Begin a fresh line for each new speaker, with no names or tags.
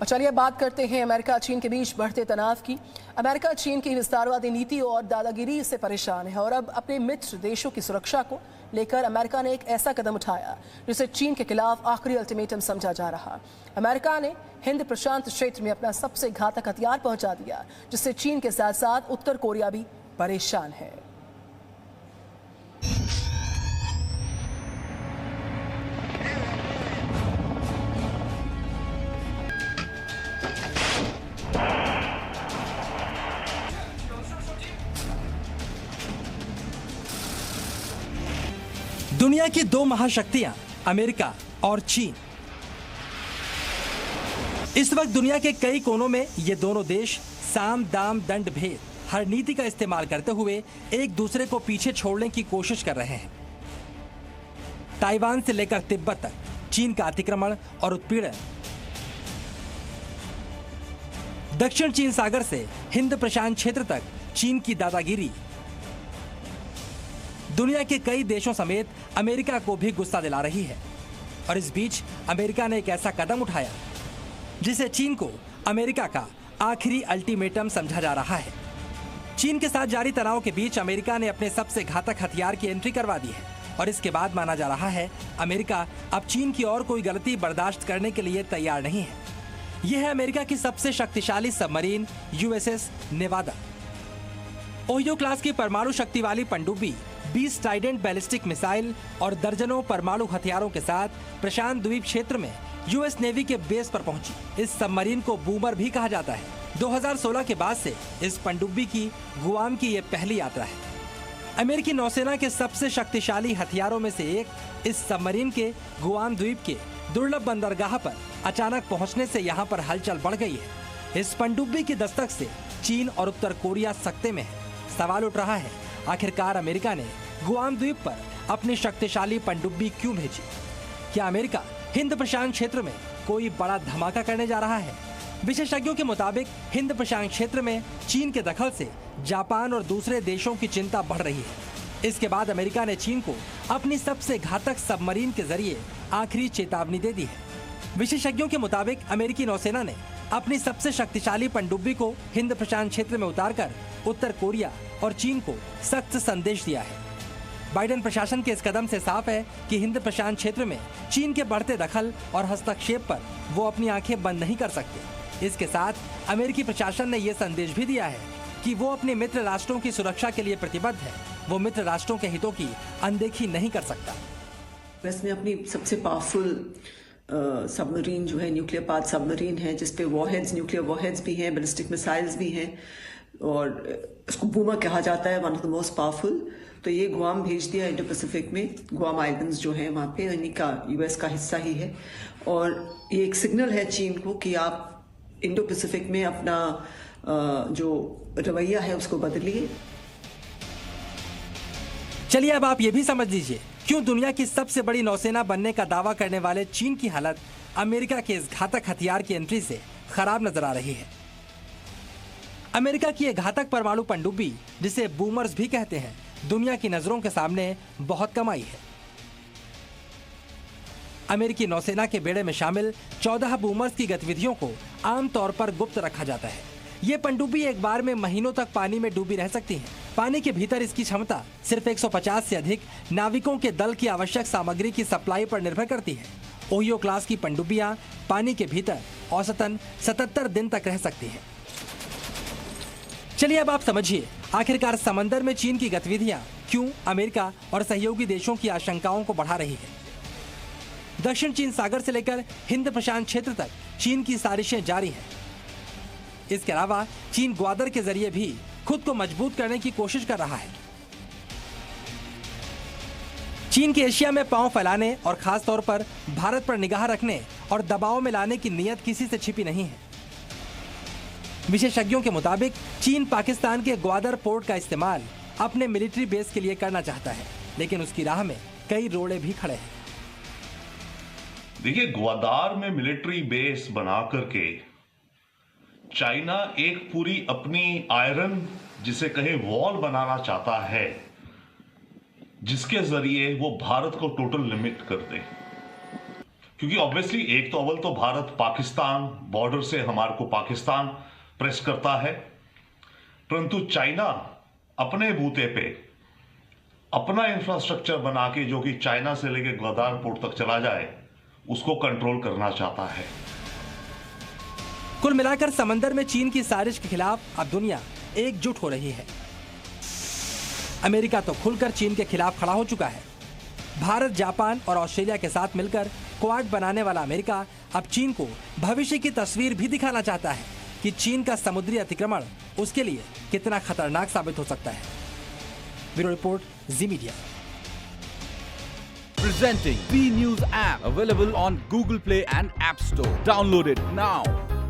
और चलिए बात करते हैं अमेरिका चीन के बीच बढ़ते तनाव की। अमेरिका चीन की विस्तारवादी नीति और दादागिरी से परेशान है और अब अपने मित्र देशों की सुरक्षा को लेकर अमेरिका ने एक ऐसा कदम उठाया जिसे चीन के खिलाफ आखिरी अल्टीमेटम समझा जा रहा। अमेरिका ने हिंद प्रशांत क्षेत्र में अपना सबसे घातक हथियार पहुंचा दिया, जिससे चीन के साथ साथ उत्तर कोरिया भी परेशान है।
दुनिया की दो महाशक्तियां अमेरिका और चीन। इस वक्त दुनिया के कई कोनों में ये दोनों देश साम दाम दंड भेद हर नीति का इस्तेमाल करते हुए एक दूसरे को पीछे छोड़ने की कोशिश कर रहे हैं। ताइवान से लेकर तिब्बत तक चीन का अतिक्रमण और उत्पीड़न, दक्षिण चीन सागर से हिंद प्रशांत क्षेत्र तक चीन की दादागिरी दुनिया के कई देशों समेत अमेरिका को भी गुस्सा दिला रही है। और इस बीच अमेरिका ने एक ऐसा कदम उठाया जिसे चीन को अमेरिका का आखिरी अल्टीमेटम समझा जा रहा है। चीन के साथ जारी तनाव के बीच अमेरिका ने अपने सबसे घातक हथियार की एंट्री करवा दी है और इसके बाद माना जा रहा है अमेरिका अब चीन की और कोई गलती बर्दाश्त करने के लिए तैयार नहीं है। यह है अमेरिका की सबसे शक्तिशाली submarine USS Nevada. Ohio class की परमाणु शक्ति वाली पनडुब्बी 20 ट्राइडेंट बैलिस्टिक मिसाइल और दर्जनों परमाणु हथियारों के साथ प्रशांत द्वीप क्षेत्र में यूएस नेवी के बेस पर पहुंची। इस सबमरीन को बूमर भी कहा जाता है। 2016 के बाद से इस पनडुब्बी की गुआम की ये पहली यात्रा है। अमेरिकी नौसेना के सबसे शक्तिशाली हथियारों में से एक इस सबमरीन के गुआम द्वीप के दुर्लभ बंदरगाह पर अचानक पहुंचने से यहाँ पर हलचल बढ़ गई है। इस पनडुब्बी की दस्तक से चीन और उत्तर कोरिया सकते में है। सवाल उठ रहा है, आखिरकार अमेरिका ने गुआम द्वीप पर अपनी शक्तिशाली पनडुब्बी क्यों भेजी? क्या अमेरिका हिंद प्रशांत क्षेत्र में कोई बड़ा धमाका करने जा रहा है? विशेषज्ञों के मुताबिक हिंद प्रशांत क्षेत्र में चीन के दखल से जापान और दूसरे देशों की चिंता बढ़ रही है। इसके बाद अमेरिका ने चीन को अपनी सबसे घातक सबमरीन के जरिए आखिरी चेतावनी दे दी है। विशेषज्ञों के मुताबिक अमेरिकी नौसेना ने अपनी सबसे शक्तिशाली पनडुब्बी को हिंद प्रशांत क्षेत्र में उतारकर उत्तर कोरिया और चीन को सख्त संदेश दिया है। बाइडेन प्रशासन के इस कदम से साफ है कि हिंद प्रशांत क्षेत्र में चीन के बढ़ते दखल और हस्तक्षेप पर वो अपनी आंखें बंद नहीं कर सकते। इसके साथ अमेरिकी प्रशासन ने यह संदेश भी दिया है कि वो अपने मित्र राष्ट्रों की सुरक्षा के लिए प्रतिबद्ध है। वो मित्र राष्ट्रों के हितों की अनदेखी नहीं कर सकता।
यूएस ने अपनी सबसे पावरफुल सबमरीन जो है न्यूक्लियर पाथ सबमरीन है, जिसपे वॉरहेड्स, न्यूक्लियर वॉरहेड्स भी हैं, बैलिस्टिक मिसाइल्स भी हैं और इसको बूमर कहा जाता है, one of the most powerful. तो ये गुआम भेज दिया इंडो पैसिफिक में। गुआम आइलैंड्स जो हैं वहाँ पे इन्हीं का यूएस का हिस्सा ही है और ये एक सिग्नल है चीन को कि आप इंडो पैसिफिक में अपना जो रवैया है उसको बदलिए।
चलिए अब आप ये भी समझ लीजिए क्यों दुनिया की सबसे बड़ी नौसेना बनने का दावा करने वाले चीन की हालत अमेरिका के इस घातक हथियार की एंट्री से खराब नजर आ रही है। अमेरिका की यह घातक परमाणु पनडुब्बी, जिसे बूमर्स भी कहते हैं, दुनिया की नजरों के सामने बहुत कम आई है। अमेरिकी नौसेना के बेड़े में शामिल 14 बूमर्स की गतिविधियों को आमतौर पर गुप्त रखा जाता है। ये पनडुब्बी एक बार में महीनों तक पानी में डूबी रह सकती है। पानी के भीतर इसकी क्षमता सिर्फ 150 से अधिक नाविकों के दल की आवश्यक सामग्री की सप्लाई पर निर्भर करती है। ओहियो क्लास की पनडुब्बियां पानी के भीतर औसतन 77 दिन तक रह सकती हैं। चलिए अब आप समझिए आखिरकार समंदर में चीन की गतिविधियां क्यों अमेरिका और सहयोगी देशों की आशंकाओं को बढ़ा रही है। दक्षिण चीन सागर से लेकर हिंद प्रशांत क्षेत्र तक चीन की साजिशें जारी हैं। इसके अलावा चीन ग्वादर के जरिए भी खुद को मजबूत करने की कोशिश कर रहा है। चीन के एशिया में पांव फैलाने और खास तौर पर भारत पर निगाह रखने और दबाव में लाने की नीयत किसी से छिपी नहीं है। विशेषज्ञों के मुताबिक चीन पाकिस्तान के ग्वादर पोर्ट का इस्तेमाल अपने मिलिट्री बेस के लिए करना चाहता है, लेकिन उसकी राह में कई रोड़े भी खड़े हैं।
देखिए, ग्वादार में मिलिट्री बेस बना करके चाइना एक पूरी अपनी आयरन, जिसे कहे वॉल बनाना चाहता है, जिसके जरिए वो भारत को टोटल लिमिट कर दे। क्योंकि ऑब्वियसली एक तो अव्वल तो भारत पाकिस्तान बॉर्डर से हमारे को पाकिस्तान प्रेस करता है, परंतु चाइना अपने बूते पे अपना इंफ्रास्ट्रक्चर बना के जो कि चाइना से लेके ग्वादार पोर्ट तक चला जाए उसको कंट्रोल करना चाहता है।
कुल मिलाकर समंदर में चीन की साजिश के खिलाफ अब दुनिया एकजुट हो रही है। अमेरिका तो खुलकर चीन के खिलाफ खड़ा हो चुका है। भारत, जापान और ऑस्ट्रेलिया के साथ मिलकर क्वाड बनाने वाला अमेरिका अब चीन को भविष्य की तस्वीर भी दिखाना चाहता है कि चीन का समुद्री अतिक्रमण उसके लिए कितना खतरनाक साबित हो सकता है। Bureau report, ji media.
Presenting B News app, available on Google Play and App Store. Download it now.